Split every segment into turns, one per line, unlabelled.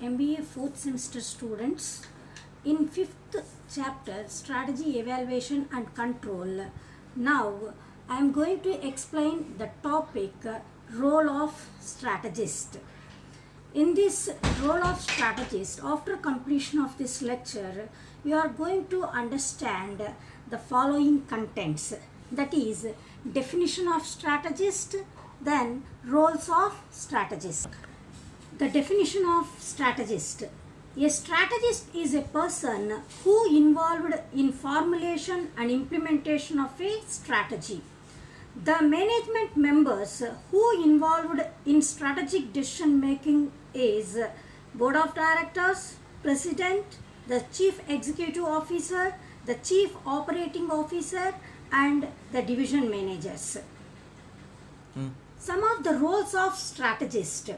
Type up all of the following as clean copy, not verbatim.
MBA 4th semester students. In 5th chapter, Strategy, Evaluation and Control. Now, I am going to explain the topic Role of Strategist. In this role of strategist, after completion of this lecture, you are going to understand the following contents. That is, definition of strategist, then roles of strategist. The definition of strategist. A strategist is a person who involved in formulation and implementation of a strategy. The management members who involved in strategic decision making is board of directors, president, the chief executive officer, the chief operating officer and the division managers. Some of the roles of strategist.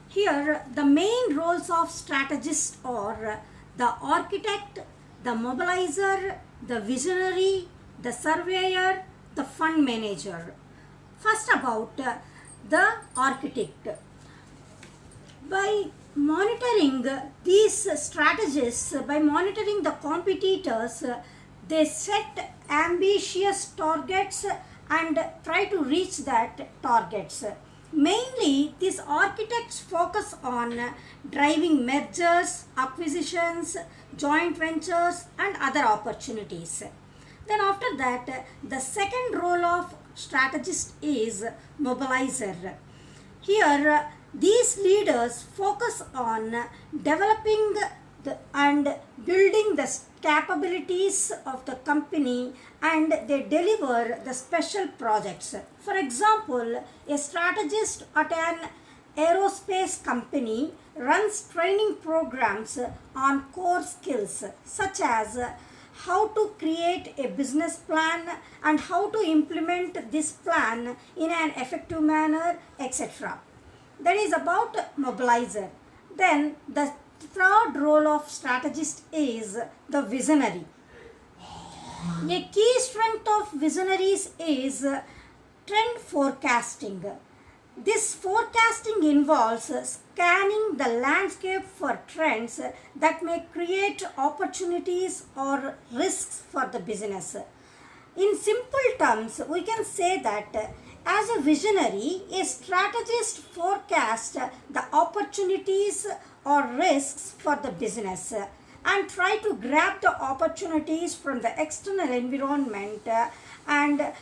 Here the main roles of strategist are the architect, the mobilizer, the visionary, the surveyor, the fund manager. First about the architect. By monitoring these strategists, by monitoring the competitors, they set ambitious targets and try to reach that targets. Mainly, these architects focus on driving mergers, acquisitions, joint ventures and other opportunities. Then after that, the second role of strategist is mobilizer. Here, these leaders focus on developing and building the capabilities of the company and they deliver the special projects. For example, a strategist at an aerospace company runs training programs on core skills such as how to create a business plan and how to implement this plan in an effective manner, etc. That is about mobilizer. Then the third role of strategist is the visionary. A key strength of visionaries is trend forecasting. This forecasting involves scanning the landscape for trends that may create opportunities or risks for the business. In simple terms, we can say that as a visionary, a strategist forecasts the opportunities or risks for the business and try to grab the opportunities from the external environment and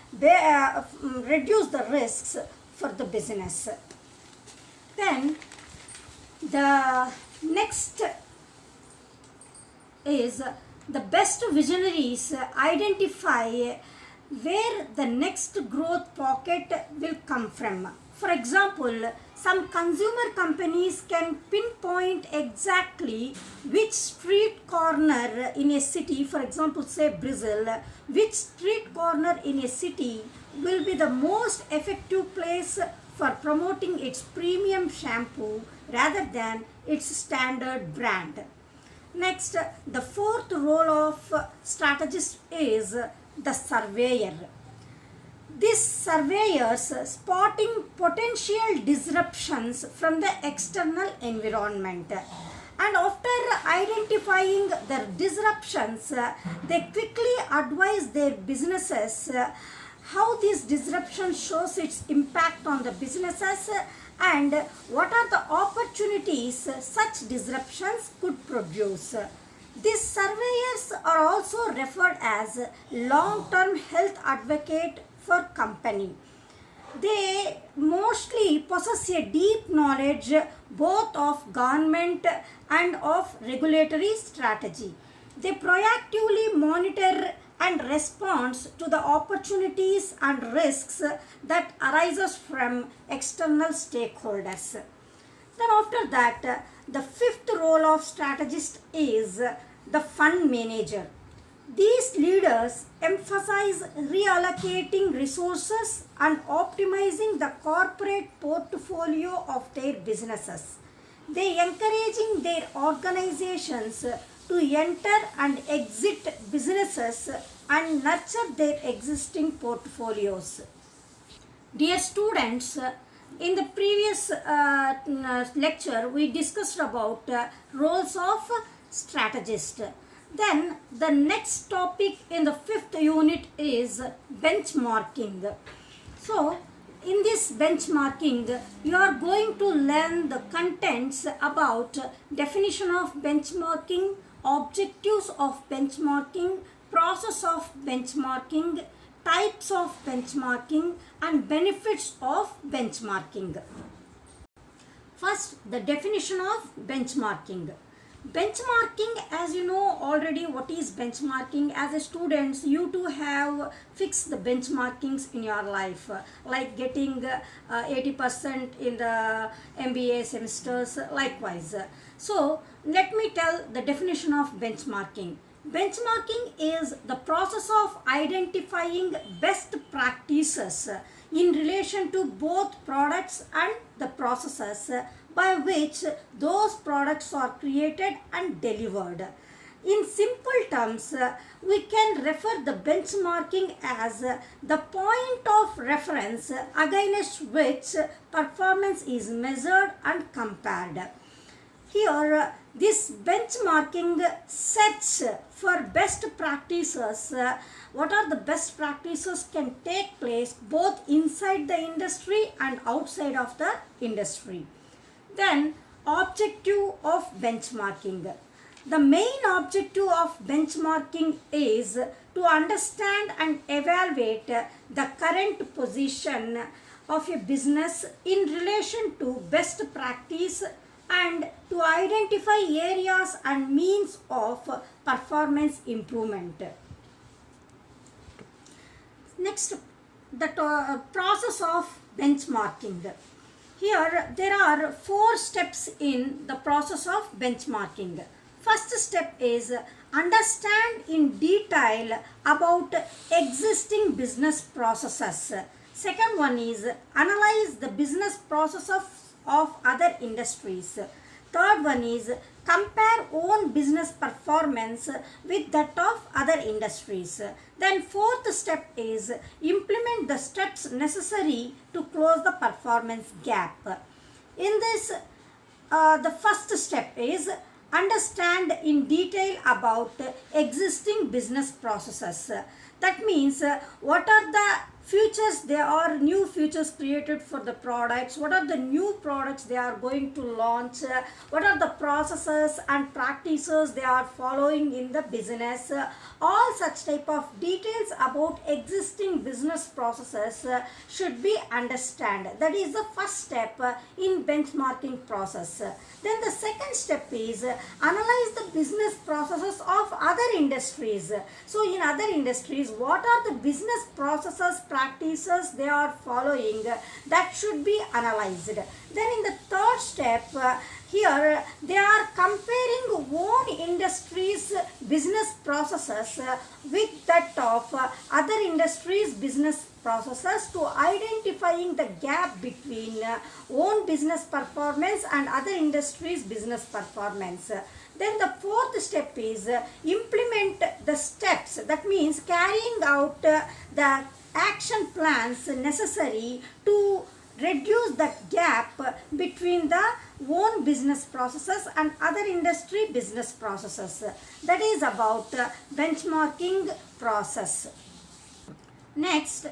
reduce the risks for the business. Then the next is the best visionaries identify where the next growth pocket will come from. For example, some consumer companies can pinpoint exactly which street corner in a city, for example, say Brazil, which street corner in a city will be the most effective place for promoting its premium shampoo rather than its standard brand. Next, the fourth role of strategist is the surveyor. These surveyors spotting potential disruptions from the external environment. And after identifying the disruptions, they quickly advise their businesses how this disruption shows its impact on the businesses and what are the opportunities such disruptions could produce. These surveyors are also referred as long-term health advocate for company. They mostly possess a deep knowledge both of government and of regulatory strategy. They proactively monitor and respond to the opportunities and risks that arises from external stakeholders. Then after that, the fifth role of strategist is the fund manager. These leaders emphasize reallocating resources and optimizing the corporate portfolio of their businesses. They encouraging their organizations to enter and exit businesses and nurture their existing portfolios. Dear students, In the previous lecture, we discussed about roles of strategist. Then the next topic in the fifth unit is benchmarking. So, in this benchmarking, you are going to learn the contents about definition of benchmarking, objectives of benchmarking, process of benchmarking, types of benchmarking, and benefits of benchmarking. First, the definition of benchmarking. Benchmarking, as you know already what is benchmarking. As a student, you too have fixed the benchmarkings in your life, like getting 80% in the MBA semesters, likewise. So let me tell the definition of benchmarking. Benchmarking is the process of identifying best practices in relation to both products and the processes by which those products are created and delivered. In simple terms, we can refer the benchmarking as the point of reference against which performance is measured and compared. Here, this benchmarking sets for best practices. What are the best practices can take place both inside the industry and outside of the industry. Then, objective of benchmarking. The main objective of benchmarking is to understand and evaluate the current position of a business in relation to best practice and to identify areas and means of performance improvement. Next, the process of benchmarking. Here, there are 4 steps in the process of benchmarking. First step is understand in detail about existing business processes. Second one is analyze the business processes of other industries. Third one is compare own business performance with that of other industries. Then fourth step is implement the steps necessary to close the performance gap. In this, the first step is understand in detail about existing business processes. That means what are the features, there are new features created for the products, what are the new products they are going to launch, what are the processes and practices they are following in the business. All such type of details about existing business processes should be understood. That is the first step in benchmarking process. Then the second step is analyze the business processes of other industries. So in other industries, what are the business processes, practices they are following, that should be analyzed. Then in the third step, here they are comparing own industries business processes with that of other industries business processes to identifying the gap between own business performance and other industries business performance. Then the fourth step is implement the steps. That means carrying out the action plans necessary to reduce the gap between the own business processes and other industry business processes. That is about benchmarking process. Next,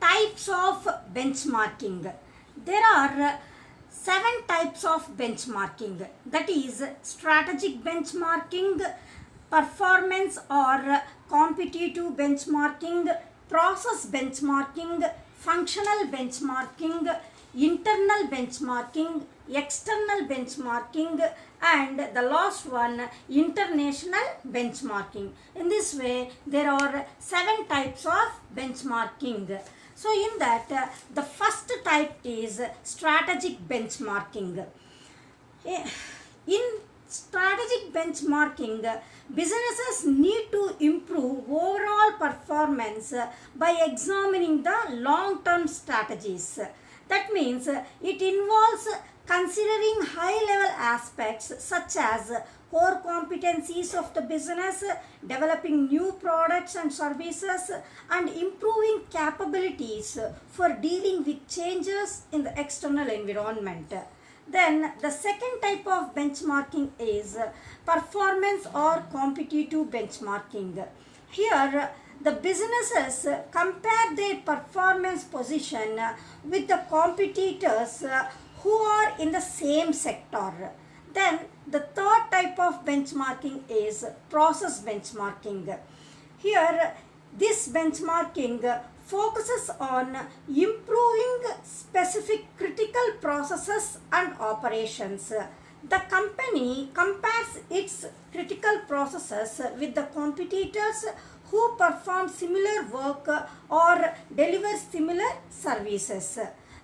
types of benchmarking. There are 7 types of benchmarking. That is strategic benchmarking, performance or competitive benchmarking, process benchmarking, functional benchmarking, internal benchmarking, external benchmarking, and the last one, international benchmarking. In this way, there are 7 types of benchmarking. So in that, the first type is strategic benchmarking. In strategic benchmarking, businesses need to improve overall performance by examining the long-term strategies. That means it involves considering high-level aspects such as core competencies of the business, developing new products and services, and improving capabilities for dealing with changes in the external environment. Then the second type of benchmarking is performance or competitive benchmarking. Here, the businesses compare their performance position with the competitors who are in the same sector. Then the third type of benchmarking is process benchmarking. Here, this benchmarking focuses on improving specific critical processes and operations. The company compares its critical processes with the competitors who perform similar work or deliver similar services.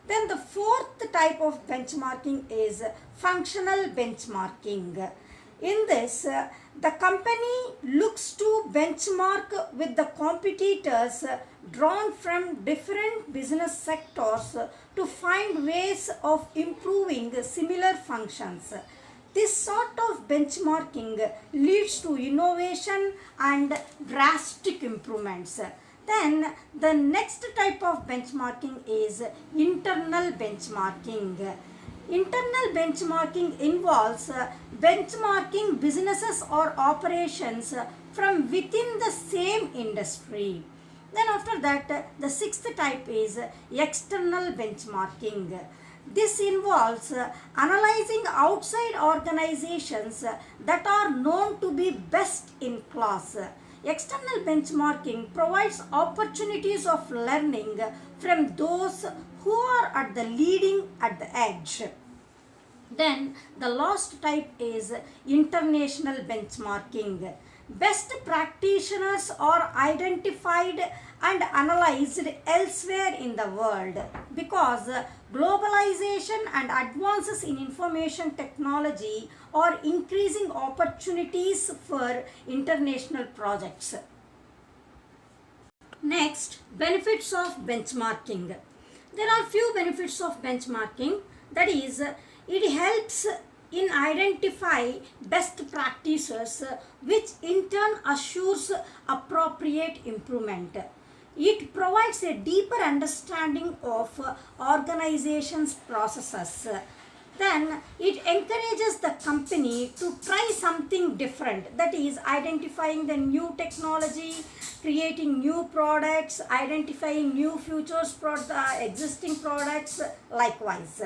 Then the fourth type of benchmarking is functional benchmarking. In this, the company looks to benchmark with the competitors drawn from different business sectors to find ways of improving similar functions. This sort of benchmarking leads to innovation and drastic improvements. Then the next type of benchmarking is internal benchmarking. Internal benchmarking involves benchmarking businesses or operations from within the same industry. Then after that, the sixth type is external benchmarking. This involves analyzing outside organizations that are known to be best in class. External benchmarking provides opportunities of learning from those who are at the edge. Then the last type is international benchmarking. Best practitioners are identified and analyzed elsewhere in the world because globalization and advances in information technology are increasing opportunities for international projects. Next, benefits of benchmarking. There are few benefits of benchmarking. That is, it helps in identify best practices, which in turn assures appropriate improvement. It provides a deeper understanding of organization's processes. Then it encourages the company to try something different, that is identifying the new technology, creating new products, identifying new futures for the existing products likewise.